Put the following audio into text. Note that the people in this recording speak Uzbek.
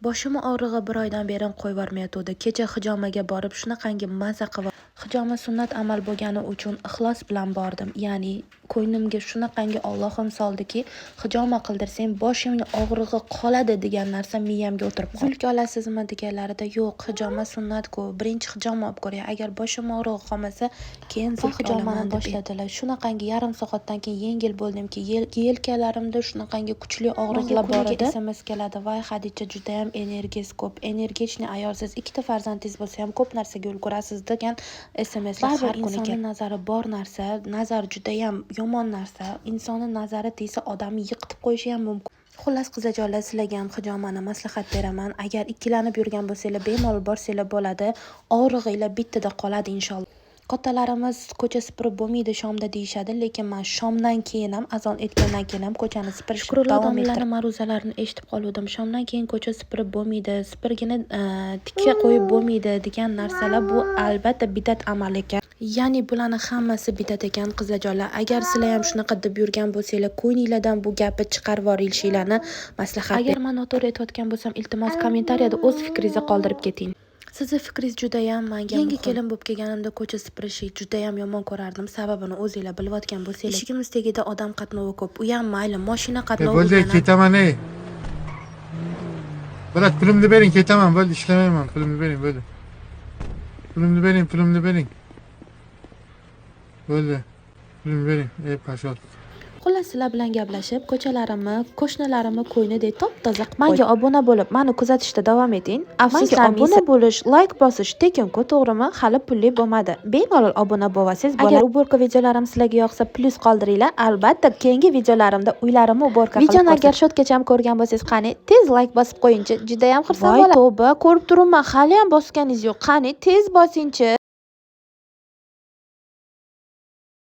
Boshimni og'rig'i bir oydan beri qo'yvormayotgandi. Kecha hijomaga borib shunaqangi maza qilib, hijoma sunnat amal bo'lgani uchun ixlos bilan bordim. Ya'ni ko'nglimga shunaqangi Allohim soldiki, hijoma qildirsang boshimning og'rig'i qoladi degan narsa miyamga o'tirib qoldi. Zulk olasizmi deganlarida yo'q, hijoma sunnat-ku. Birinchi hijoma olib ko'ray. Agar boshim og'rig'i qolmasa, keyin zulk hijomani boshladilar. Shunaqangi yarim soatdan keyin yengil bo'ldimki, yelkalarimda shunaqangi kuchli og'riqlar bor edi. SMS keladi. Voy Xadicha, juda ham energiyangiz ko'p, energichni ayolsiz, ikkita farzandingiz bo'lsa ham ko'p narsaga ulgurasiz degan SMSlar har kuni insonning nazari bor narsa, nazar juda ham yomon narsa. Insonning nazari tegsa odamni yiqitib qo'yishi ham mumkin. Xullas qizajonlar, sizlarga ham hijomani maslahat beraman. Agar ikkilanib yurgan bo'lsanglar, bemalol borsanglar bo'ladi. Og'rig'inglar bittada qoladi inshaalloh. Kattalarimiz ko'cha supurib bo'lmaydi shomda deyishadi, lekin men shomdan keyin ham, azon etgandan keyin ham ko'chani supurishni davom etiraman. Ma'ruzalarini eshitib qoldim. Shomdan keyin ko'cha supurib bo'lmaydi, supurgini tikka qo'yib bo'lmaydi degan narsalar bu albatta bidat amal ekan. Ya'ni bularni hammasi bidat ekan qizajonlar. Agar sizlar ham shunaqa deb yurgan bo'lsanglar, ko'nglinglardan bu gapni chiqarib yuborishinglarni maslahat beraman. Agar men noto'g'ri aytayotgan bo'lsam, iltimos kommentariyada o'z fikringizni qoldirib keting. Sizni fikringiz juda ham menga yangi kelin bo'lib kelganimda ko'cha supurishni juda ham yomon ko'rardim. Sababini o'zinglar bilayotgan bo'lsanglar, eshigimiz tagida odam qatnovi ko'p. U ham mayli, mashina qatnovi bo'ldi, ketaman ey. Bilat, pulimni bering, ketaman, bo'ldi, ishlamayman, pulimni bering, bo'ldi. Pulimni bering. Bo'ldi. Pulimni bering, ey pashot. Xullas sizlar bilan gaplashib, ko'chalarimni, qo'shnilarimni ko'ynidek top-toza qilib menga obuna bo'lib, meni kuzatishda davom eting. Afsuslar, obuna bo'lish, like bosish tekin-ku, to'g'rimi? Hali pulli bo'lmadi. Bemalol obuna bo'lasiz. Agar uborka videolarim sizlarga yoqsa, plus qoldiringlar. Albatta, keyingi videolarimda uylarimni uborka qilib videoni agar shotgacha ham ko'rgan bo'lsangiz, qani tez like bosib qo'yingchi. Juda ham xursand bo'laman. Voy tavba, ko'rib turibman, hali ham bosganingiz yo'q. Qani tez bosingchi.